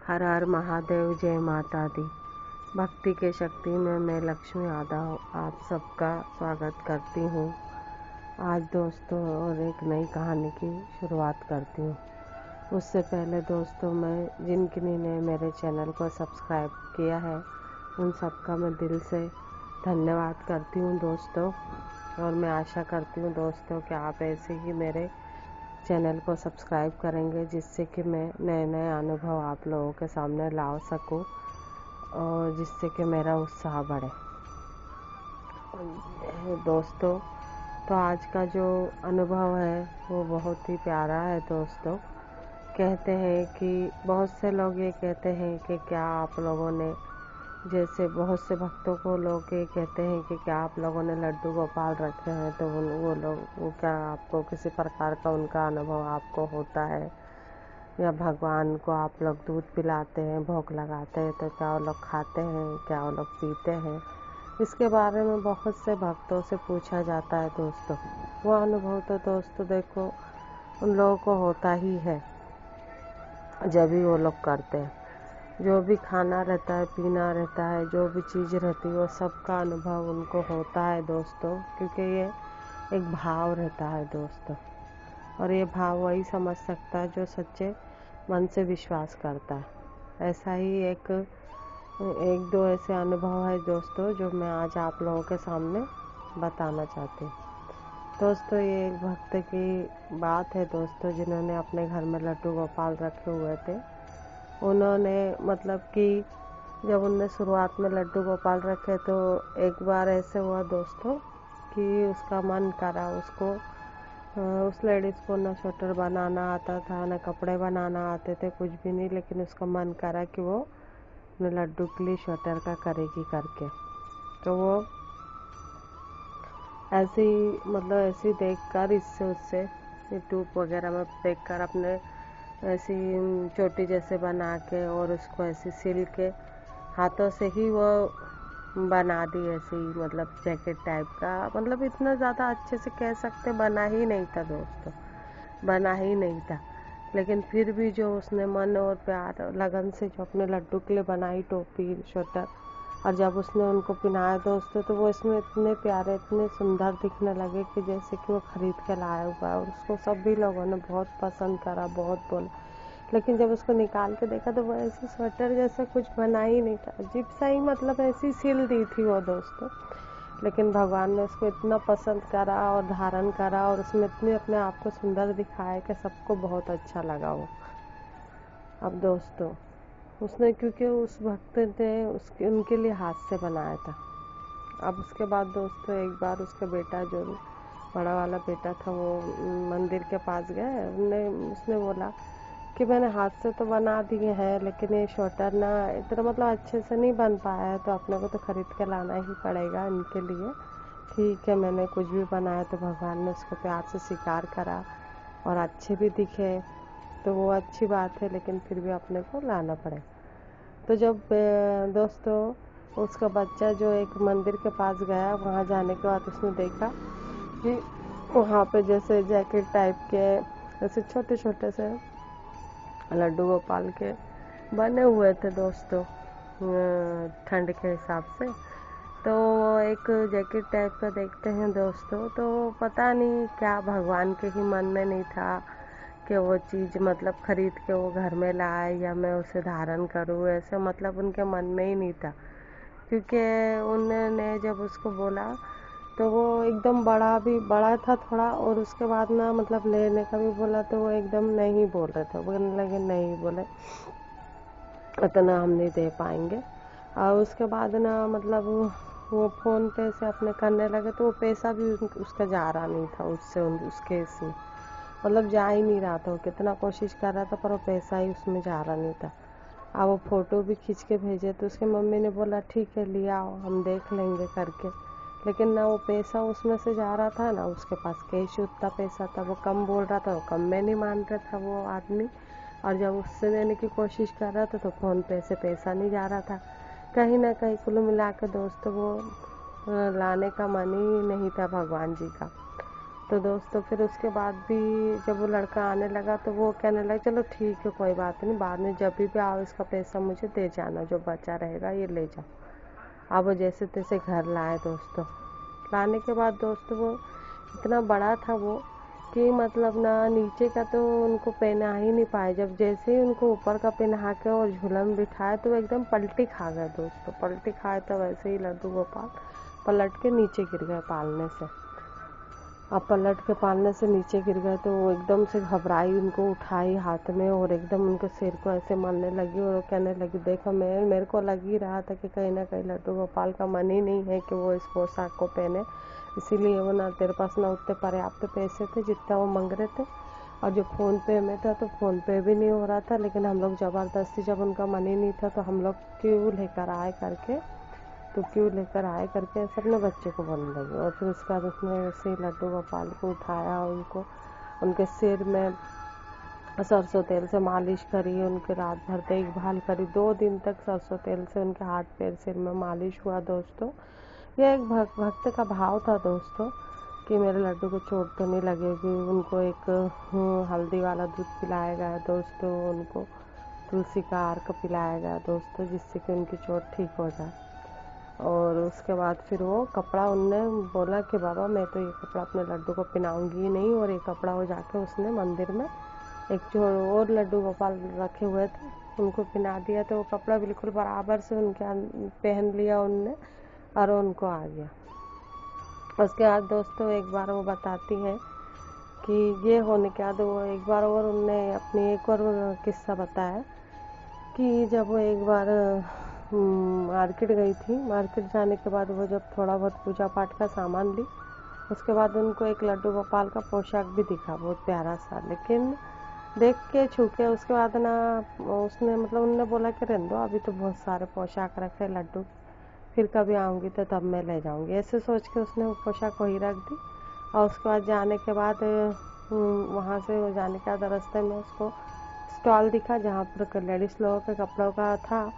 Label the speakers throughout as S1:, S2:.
S1: हर हर महादेव, जय माता दी। भक्ति के शक्ति में मैं लक्ष्मी यादव आप सबका स्वागत करती हूँ। आज दोस्तों और एक नई कहानी की शुरुआत करती हूँ। उससे पहले दोस्तों, मैं जिन किन्हीं ने मेरे चैनल को सब्सक्राइब किया है उन सबका मैं दिल से धन्यवाद करती हूँ दोस्तों। और मैं आशा करती हूँ दोस्तों कि आप ऐसे ही मेरे चैनल को सब्सक्राइब करेंगे, जिससे कि मैं नए नए अनुभव आप लोगों के सामने ला सकूं और जिससे कि मेरा उत्साह बढ़े। दोस्तों, तो आज का जो अनुभव है वो बहुत ही प्यारा है दोस्तों। कहते हैं कि बहुत से लोग ये कहते हैं कि क्या आप लोगों ने, जैसे बहुत से भक्तों को लोग ये कहते हैं कि क्या आप लोगों ने लड्डू गोपाल रखे हैं, तो वो लोग क्या आपको किसी प्रकार का उनका अनुभव आपको होता है, या भगवान को आप लोग दूध पिलाते हैं, भोग लगाते हैं, तो क्या वो लोग खाते हैं, क्या वो लोग पीते हैं। इसके बारे में बहुत से भक्तों से पूछा जाता है दोस्तों। वो अनुभव तो दोस्तों देखो उन लोगों को होता ही है जब भी वो लोग करते हैं। जो भी खाना रहता है, पीना रहता है, जो भी चीज़ रहती है, वो सबका अनुभव उनको होता है दोस्तों, क्योंकि ये एक भाव रहता है दोस्तों। और ये भाव वही समझ सकता है जो सच्चे मन से विश्वास करता है। ऐसा ही एक दो ऐसे अनुभव है दोस्तों जो मैं आज आप लोगों के सामने बताना चाहती हूँ दोस्तों। ये एक भक्त की बात है दोस्तों, जिन्होंने अपने घर में लड्डू गोपाल रखे हुए थे। उन्होंने मतलब कि जब उनने शुरुआत में लड्डू गोपाल रखे, तो एक बार ऐसे हुआ दोस्तों कि उसका मन करा, उसको उस लेडीज़ को ना स्वेटर बनाना आता था, ना कपड़े बनाना आते थे, कुछ भी नहीं, लेकिन उसका मन करा कि वो अपने लड्डू के लिए स्वेटर का करेगी करके। तो वो ऐसे ही मतलब ऐसे ही देख कर, इससे उससे यूट्यूब वगैरह में देख कर अपने ऐसी चोटी जैसे बना के और उसको ऐसे सिल के हाथों से ही वो बना दी, ऐसे ही मतलब जैकेट टाइप का। मतलब इतना ज़्यादा अच्छे से कह सकते बना ही नहीं था दोस्तों, बना ही नहीं था। लेकिन फिर भी जो उसने मन और प्यार लगन से जो अपने लड्डू के लिए बनाई टोपी स्वेटर, और जब उसने उनको पहनाया दोस्तों, तो वो इसमें इतने प्यारे, इतने सुंदर दिखने लगे कि जैसे कि वो खरीद के लाया हुआ है। और उसको सभी लोगों ने बहुत पसंद करा, बहुत बोला। लेकिन जब उसको निकाल के देखा तो वो ऐसे स्वेटर जैसा कुछ बना ही नहीं था, अजीब सा ही, मतलब ऐसी सिल दी थी वो दोस्तों। लेकिन भगवान ने उसको इतना पसंद करा और धारण करा, और उसमें इतने अपने आप को सुंदर दिखाया कि सबको बहुत अच्छा लगा वो। अब दोस्तों, उसने, क्योंकि उस भक्त ने उसके उनके लिए हाथ से बनाया था। अब उसके बाद दोस्तों एक बार उसका बेटा, जो बड़ा वाला बेटा था, वो मंदिर के पास गए। उसने बोला कि मैंने हाथ से तो बना दिए हैं, लेकिन ये स्वेटर ना इतना मतलब अच्छे से नहीं बन पाया है, तो अपने को तो खरीद के लाना ही पड़ेगा इनके लिए। ठीक है, मैंने कुछ भी बनाया तो भगवान ने उसको प्यार से स्वीकार करा और अच्छे भी दिखे, तो वो अच्छी बात है, लेकिन फिर भी अपने को लाना पड़ेगा। तो जब दोस्तों उसका बच्चा जो एक मंदिर के पास गया, वहाँ जाने के बाद उसने देखा कि वहाँ पे जैसे जैकेट टाइप के ऐसे छोटे छोटे से लड्डू गोपाल के बने हुए थे दोस्तों, ठंड के हिसाब से। तो एक जैकेट टाइप का देखते हैं दोस्तों, तो पता नहीं क्या भगवान के ही मन में नहीं था कि वो चीज़ मतलब खरीद के वो घर में लाए या मैं उसे धारण करूँ, ऐसे मतलब उनके मन में ही नहीं था। क्योंकि उन्होंने जब उसको बोला तो वो एकदम बड़ा था थोड़ा, और उसके बाद ना मतलब लेने का भी बोला तो वो एकदम नहीं बोल रहे थे, बोलने लगे नहीं, बोले इतना हम नहीं दे पाएंगे। और उसके बाद ना मतलब वो फ़ोन पे से अपने करने लगे, तो वो पैसा भी उसका जा रहा नहीं था उससे, उसके इसमें मतलब जा ही नहीं रहा था। वो कितना कोशिश कर रहा था पर वो पैसा ही उसमें जा रहा नहीं था। अब वो फ़ोटो भी खींच के भेजे, तो उसकी मम्मी ने बोला ठीक है ले आओ, हम देख लेंगे करके। लेकिन ना वो पैसा उसमें से जा रहा था, ना उसके पास कैश उतना पैसा था। वो कम बोल रहा था, वो कम में नहीं मान रहा था वो आदमी। और जब उससे देने की कोशिश कर रहा था तो फ़ोन पे से पैसा नहीं जा रहा था। कहीं ना कहीं कुल मिला के दोस्तों वो लाने का मन ही नहीं था भगवान जी का। तो दोस्तों फिर उसके बाद भी जब वो लड़का आने लगा तो वो कहने लगा चलो ठीक है कोई बात नहीं, बाद में जब भी आओ इसका पैसा मुझे दे जाना, जो बचा रहेगा ये ले जाओ। अब वो जैसे तैसे घर लाए दोस्तों। लाने के बाद दोस्तों वो इतना बड़ा था वो कि मतलब ना नीचे का तो उनको पहना ही नहीं पाए। जब जैसे ही उनको ऊपर का पहना के और झूला में बिठाए तो वो एकदम पलटी खा गए दोस्तों। पलटी खाए तो वैसे ही लड्डू गोपाल पलट के नीचे गिर गए पालने से। अब पलट के पालने से नीचे गिर गए तो वो एकदम से घबराई, उनको उठाई हाथ में और एकदम उनके सिर को ऐसे मलने लगी और वो कहने लगी देखो मेरे को लग ही रहा था कि कहीं ना कहीं लड्डू गोपाल का मन ही नहीं है कि वो इस पोशाक को पहने, इसीलिए वो ना तेरे पास ना उतने पर्याप्त पैसे थे जितना वो मांग रहे थे, और जो फ़ोन पे में था तो फ़ोन पे भी नहीं हो रहा था। लेकिन हम लोग ज़बरदस्ती, जब उनका मन ही नहीं था तो हम लोग क्यों लेकर आए करके ऐसे अपने बच्चे को बोलने लगे। और फिर उसके बाद उसने ऐसे ही लड्डू गोपाल को उठाया, उनको उनके सिर में सरसों तेल से मालिश करी, उनके रात भर देखभाल करी। 2 दिन तक सरसों तेल से उनके हाथ पैर सिर में मालिश हुआ दोस्तों। यह एक भक्त का भाव था दोस्तों कि मेरे लड्डू को चोट तो नहीं लगेगी। उनको एक हल्दी वाला दूध पिलाया गया दोस्तों, उनको तुलसी का अर्क पिलाया गया दोस्तों, जिससे कि उनकी चोट ठीक हो जाए। और उसके बाद फिर वो कपड़ा उनने बोला कि बाबा मैं तो ये कपड़ा अपने लड्डू को पहनाऊंगी नहीं, और ये कपड़ा वो जाके उसने मंदिर में एक जो और लड्डू गोपाल रखे हुए थे उनको पहना दिया। तो वो कपड़ा बिल्कुल बराबर से उनके पहन लिया उनने और उनको आ गया। उसके बाद दोस्तों एक बार वो बताती हैं कि ये होने के बाद वो एक बार और उनने अपनी एक और किस्सा बताया कि जब वो एक बार मार्केट गई थी। मार्केट जाने के बाद वो जब थोड़ा बहुत पूजा पाठ का सामान ली, उसके बाद उनको एक लड्डू गोपाल का पोशाक भी दिखा बहुत प्यारा सा, लेकिन देख के छू के उसके बाद ना उसने मतलब उनने बोला कि रहने दो, अभी तो बहुत सारे पोशाक रखे लड्डू, फिर कभी आऊँगी तो तब मैं ले जाऊँगी। ऐसे सोच के उसने वो पोशाक वही रख दी। और उसके बाद जाने के बाद वहाँ से जाने के बाद रास्ते में उसको स्टॉल दिखा जहाँ पर लेडीज़ लोगों के कपड़ों का था।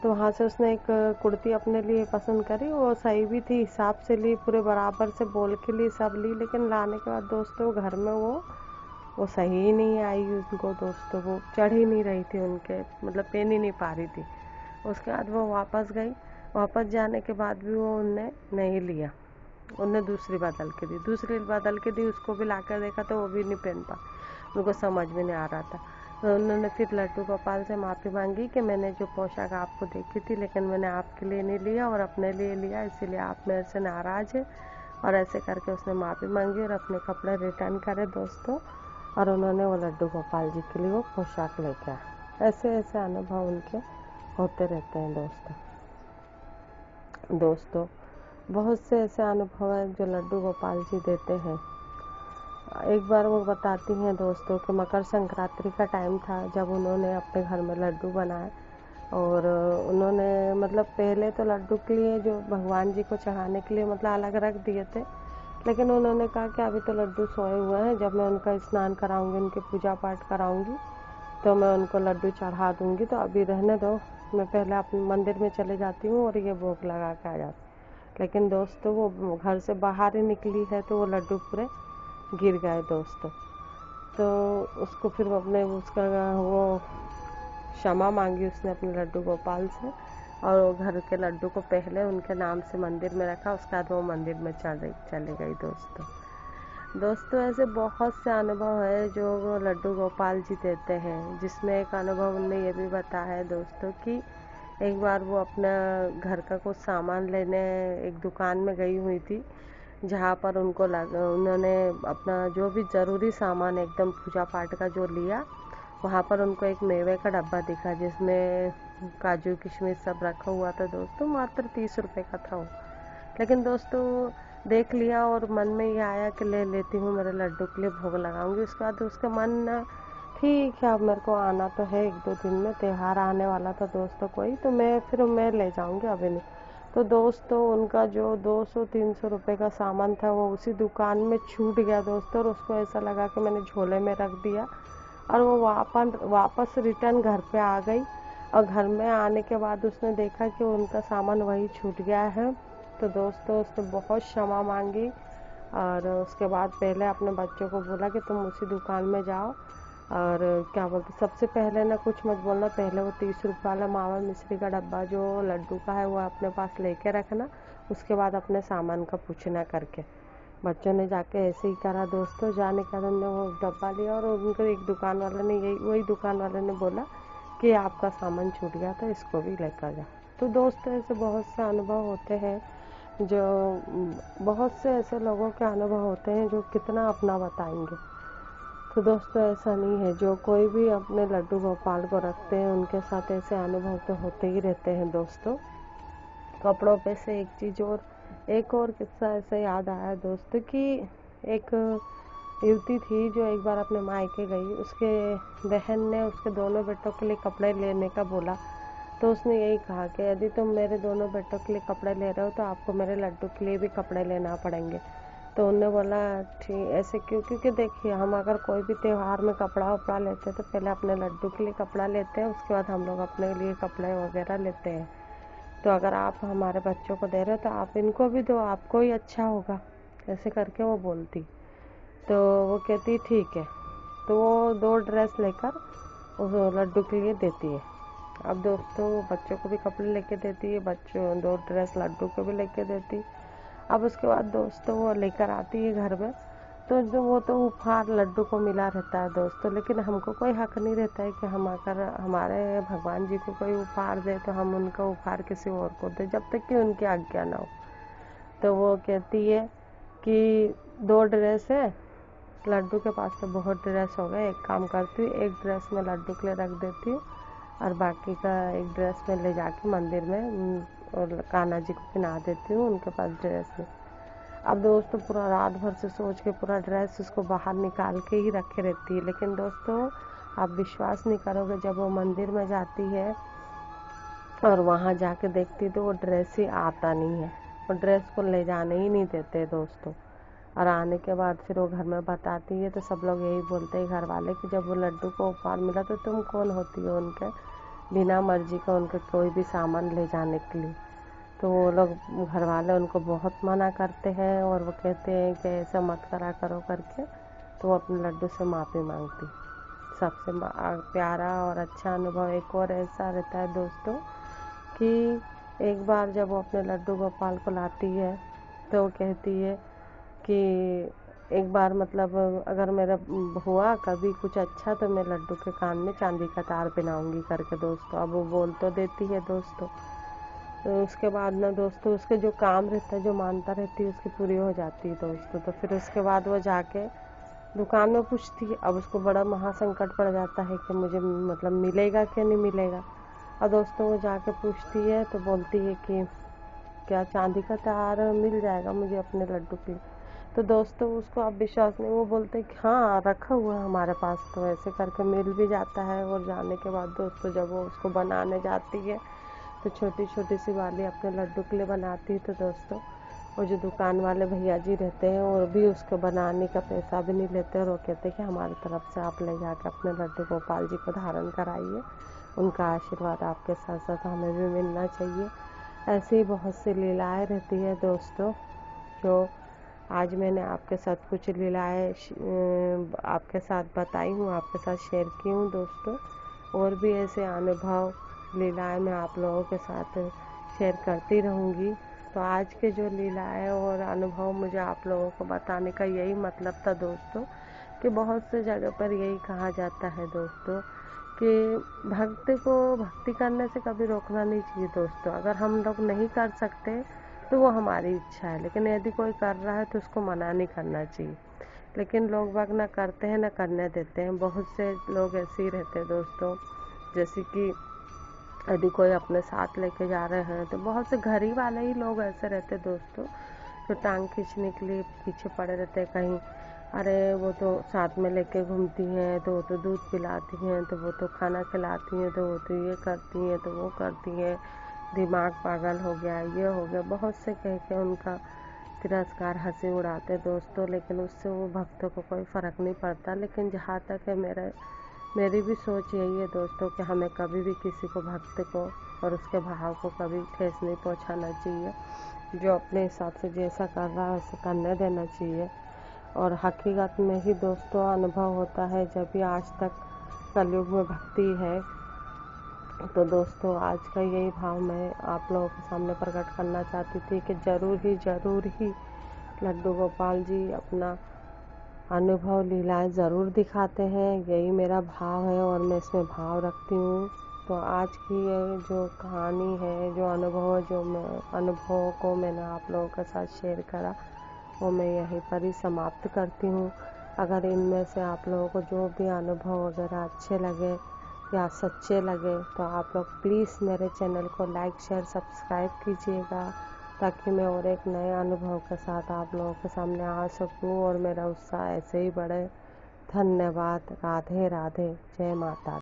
S1: तो वहाँ से उसने एक कुर्ती अपने लिए पसंद करी, वो सही भी थी, हिसाब से ली, पूरे बराबर से बोल के ली, सब ली। लेकिन लाने के बाद दोस्तों घर में वो सही ही नहीं आई उनको दोस्तों, वो चढ़ ही नहीं रही थी उनके, मतलब पहन ही नहीं पा रही थी। उसके बाद वो वापस गई। वापस जाने के बाद भी वो उनने नहीं लिया, उनने दूसरी बदल के दी, उसको भी ला कर देखा तो वो भी नहीं पहन पा, उनको समझ में नहीं आ रहा था। तो उन्होंने फिर लड्डू गोपाल से माफ़ी मांगी कि मैंने जो पोशाक आपको देखी थी लेकिन मैंने आपके लिए नहीं लिया और अपने लिए लिया, इसीलिए आप मेरे से नाराज़ हैं। और ऐसे करके उसने माफ़ी मांगी और अपने कपड़े रिटर्न करे दोस्तों, और उन्होंने वो लड्डू गोपाल जी के लिए वो पोशाक लेके आए। ऐसे ऐसे अनुभव उनके होते रहते हैं दोस्तों। बहुत से ऐसे अनुभव हैं जो लड्डू गोपाल जी देते हैं। एक बार वो बताती हैं दोस्तों कि मकर संक्रांति का टाइम था जब उन्होंने अपने घर में लड्डू बनाए, और उन्होंने मतलब पहले तो लड्डू के लिए जो भगवान जी को चढ़ाने के लिए मतलब अलग रख दिए थे, लेकिन उन्होंने कहा कि अभी तो लड्डू सोए हुए हैं, जब मैं उनका स्नान कराऊंगी, उनकी पूजा पाठ कराऊंगी तो मैं उनको लड्डू चढ़ा दूंगी, तो अभी रहने दो, मैं पहले अपने मंदिर में चले जाती हूँ और ये भोग लगा के आ जाती। लेकिन दोस्तों वो घर से बाहर ही निकली है तो वो लड्डू पूरे गिर गए दोस्तों। तो उसको फिर अपने उसका वो क्षमा मांगी उसने अपने लड्डू गोपाल से, और वो घर के लड्डू को पहले उनके नाम से मंदिर में रखा, उसके बाद वो मंदिर में चली गई दोस्तों। ऐसे बहुत से अनुभव है जो वो लड्डू गोपाल जी देते हैं, जिसमें एक अनुभव उनने ये भी बताया है दोस्तों कि एक बार वो अपना घर का कुछ सामान लेने एक दुकान में गई हुई थी, जहाँ पर उन्होंने अपना जो भी ज़रूरी सामान एकदम पूजा पाठ का जो लिया, वहाँ पर उनको एक मेवे का डब्बा दिखा जिसमें काजू किशमिश सब रखा हुआ था दोस्तों। मात्र 30 रुपए का था वो, लेकिन दोस्तों देख लिया और मन में ये आया कि ले लेती हूँ, मेरे लड्डू के लिए भोग लगाऊंगी। उसके बाद उसका मन ठीक है, अब मेरे को आना तो है 1-2 दिन में, त्योहार आने वाला था दोस्तों कोई, तो मैं ले जाऊंगी, अभी नहीं। तो दोस्तों उनका जो 200-300 रुपए का सामान था वो उसी दुकान में छूट गया दोस्तों, और उसको ऐसा लगा कि मैंने झोले में रख दिया, और वो वापस रिटर्न घर पे आ गई। और घर में आने के बाद उसने देखा कि उनका सामान वही छूट गया है। तो दोस्तों उसने बहुत क्षमा मांगी और उसके बाद पहले अपने बच्चों को बोला कि तुम उसी दुकान में जाओ और क्या बोलते, सबसे पहले ना कुछ मत बोलना, पहले वो 30 रुपये वाला मावा मिश्री का डब्बा जो लड्डू का है वो अपने पास लेके रखना, उसके बाद अपने सामान का पूछना करके। बच्चों ने जाके ऐसे ही करा दोस्तों, जाने के बाद उन्होंने वो डब्बा लिया और उनको एक दुकान वाले ने वही दुकान वाले ने बोला कि आपका सामान छूट गया तो इसको भी लेकर जाओ। तो दोस्तों ऐसे बहुत से अनुभव होते हैं, जो बहुत से ऐसे लोगों के अनुभव होते हैं जो कितना अपना बताएंगे। तो दोस्तों ऐसा नहीं है, जो कोई भी अपने लड्डू गोपाल को रखते हैं उनके साथ ऐसे अनुभव तो होते ही रहते हैं दोस्तों। कपड़ों पे से एक और किस्सा ऐसे याद आया दोस्तों कि एक युवती थी जो एक बार अपने मायके गई, उसके बहन ने उसके दोनों बेटों के लिए कपड़े लेने का बोला, तो उसने यही कहा कि यदि तुम मेरे दोनों बेटों के लिए कपड़े ले रहे हो तो आपको मेरे लड्डू के लिए भी कपड़े लेना पड़ेंगे। तो उन्होंने बोला ठीक, ऐसे क्यों? क्योंकि देखिए हम अगर कोई भी त्यौहार में कपड़ा वपड़ा लेते हैं तो पहले अपने लड्डू के लिए कपड़ा लेते हैं, उसके बाद हम लोग अपने लिए कपड़े वगैरह लेते हैं। तो अगर आप हमारे बच्चों को दे रहे हो तो आप इनको भी दो, आपको ही अच्छा होगा, ऐसे करके वो बोलती। तो वो कहती ठीक है, तो वो 2 ड्रेस लेकर उस लड्डू के लिए देती है। अब दोस्तों बच्चों को भी कपड़े लेके देती है, बच्चों 2 ड्रेस लड्डू को भी लेके देती। अब उसके बाद दोस्तों वो लेकर आती है घर में, तो जो वो तो उपहार लड्डू को मिला रहता है दोस्तों, लेकिन हमको कोई हक नहीं रहता है कि हम अगर हमारे भगवान जी को कोई उपहार दे तो हम उनका उपहार किसी और को दे, जब तक कि उनकी आज्ञा ना हो। तो वो कहती है कि 2 ड्रेस है, लड्डू के पास तो बहुत ड्रेस हो गए, एक काम करती हूँ, एक ड्रेस में लड्डू के लिए रख देती हूँ और बाकी का एक ड्रेस में ले जाके मंदिर में और कान्हा जी को पहना देती हूँ उनके पास ड्रेस में। अब दोस्तों पूरा रात भर से सोच के पूरा ड्रेस उसको बाहर निकाल के ही रखे रहती है, लेकिन दोस्तों आप विश्वास नहीं करोगे, जब वो मंदिर में जाती है और वहाँ जाके देखती तो वो ड्रेस ही आता नहीं है, वो ड्रेस को ले जाने ही नहीं देते दोस्तों। और आने के बाद फिर वो घर में बताती है तो सब लोग यही बोलते हैं घर वाले कि जब वो लड्डू को उपहार मिला तो तुम कौन होती हो उनके बिना मर्जी का उनके कोई भी सामान ले जाने के लिए। तो वो लोग घर वाले उनको बहुत मना करते हैं और वो कहते हैं कि ऐसा मत करा करो करके, तो वो अपने लड्डू से माफ़ी मांगती। सबसे प्यारा और अच्छा अनुभव एक और ऐसा रहता है दोस्तों कि एक बार जब वो अपने लड्डू गोपाल को लाती है तो वो कहती है कि एक बार मतलब अगर मेरा हुआ कभी कुछ अच्छा तो मैं लड्डू के कान में चांदी का तार पहनाऊंगी करके दोस्तों। अब वो बोल तो देती है दोस्तों, तो उसके बाद ना दोस्तों उसके जो काम रहता है, जो मानता रहती है उसकी पूरी हो जाती है दोस्तों। तो फिर उसके बाद वो जाके दुकान में पूछती है, अब उसको बड़ा महासंकट पड़ जाता है कि मुझे मतलब मिलेगा कि नहीं मिलेगा। और दोस्तों वो जाके पूछती है तो बोलती है कि क्या चांदी का तार मिल जाएगा मुझे अपने लड्डू के लिए? तो दोस्तों उसको अब विश्वास नहीं, वो बोलते कि हाँ रखा हुआ है हमारे पास, तो ऐसे करके मिल भी जाता है। और जाने के बाद दोस्तों जब वो उसको बनाने जाती है तो छोटी छोटी सी वाली अपने लड्डू के लिए बनाती है, तो दोस्तों वो जो दुकान वाले भैया जी रहते हैं वो भी उसको बनाने का पैसा भी नहीं लेते और वो कहते हैं कि हमारी तरफ से आप ले जाकर अपने लड्डू गोपाल जी को धारण कराइए, उनका आशीर्वाद आपके साथ साथ हमें भी मिलना चाहिए। ऐसी ही बहुत सी लीलाएँ रहती है दोस्तों, जो आज मैंने आपके साथ कुछ लीलाएँ आपके साथ बताई हूँ, आपके साथ शेयर की हूँ दोस्तों। और भी ऐसे अनुभव लीलाएँ मैं आप लोगों के साथ शेयर करती रहूँगी। तो आज के जो लीलाएँ और अनुभव मुझे आप लोगों को बताने का यही मतलब था दोस्तों, कि बहुत से जगह पर यही कहा जाता है दोस्तों कि भक्ति करने से कभी रोकना नहीं चाहिए दोस्तों। अगर हम लोग नहीं कर सकते तो वो हमारी इच्छा है, लेकिन यदि कोई कर रहा है तो उसको मना नहीं करना चाहिए। लेकिन लोग बाग ना करते हैं ना करने देते हैं, बहुत से लोग ऐसे ही रहते हैं दोस्तों। जैसे कि यदि कोई अपने साथ लेके जा रहे हैं तो बहुत से घर ही वाले ही लोग ऐसे रहते हैं दोस्तों, जो टांग खींचने के लिए पीछे पड़े रहते हैं कहीं, अरे वो तो साथ में लेके घूमती हैं, तो वो तो दूध पिलाती हैं, तो वो तो खाना खिलाती हैं, तो वो तो ये करती हैं, तो वो करती हैं, दिमाग पागल हो गया, ये हो गया, बहुत से कह के उनका तिरस्कार हंसी उड़ाते दोस्तों। लेकिन उससे वो भक्तों को कोई फ़र्क नहीं पड़ता। लेकिन जहाँ तक है मेरी भी सोच यही है दोस्तों कि हमें कभी भी किसी को, भक्त को और उसके भाव को कभी ठेस नहीं पहुंचाना चाहिए। जो अपने हिसाब से जैसा कर रहा है वैसे करने देना चाहिए। और हकीकत में ही दोस्तों अनुभव होता है, जब भी आज तक कलयुग में भक्ति है। तो दोस्तों आज का यही भाव मैं आप लोगों के सामने प्रकट करना चाहती थी कि ज़रूर ही लड्डू गोपाल जी अपना अनुभव लीलाएं ज़रूर दिखाते हैं। यही मेरा भाव है और मैं इसमें भाव रखती हूँ। तो आज की ये जो कहानी है, जो अनुभव है, जो अनुभवों को मैंने आप लोगों के साथ शेयर करा, वो मैं यहीं पर ही समाप्त करती हूँ। अगर इनमें से आप लोगों को जो भी अनुभव वगैरह अच्छे लगे या सच्चे लगे तो आप लोग प्लीज़ मेरे चैनल को लाइक, शेयर, सब्सक्राइब कीजिएगा, ताकि मैं और एक नए अनुभव के साथ आप लोगों के सामने आ सकूं और मेरा उत्साह ऐसे ही बढ़े। धन्यवाद। राधे राधे। जय माता दी।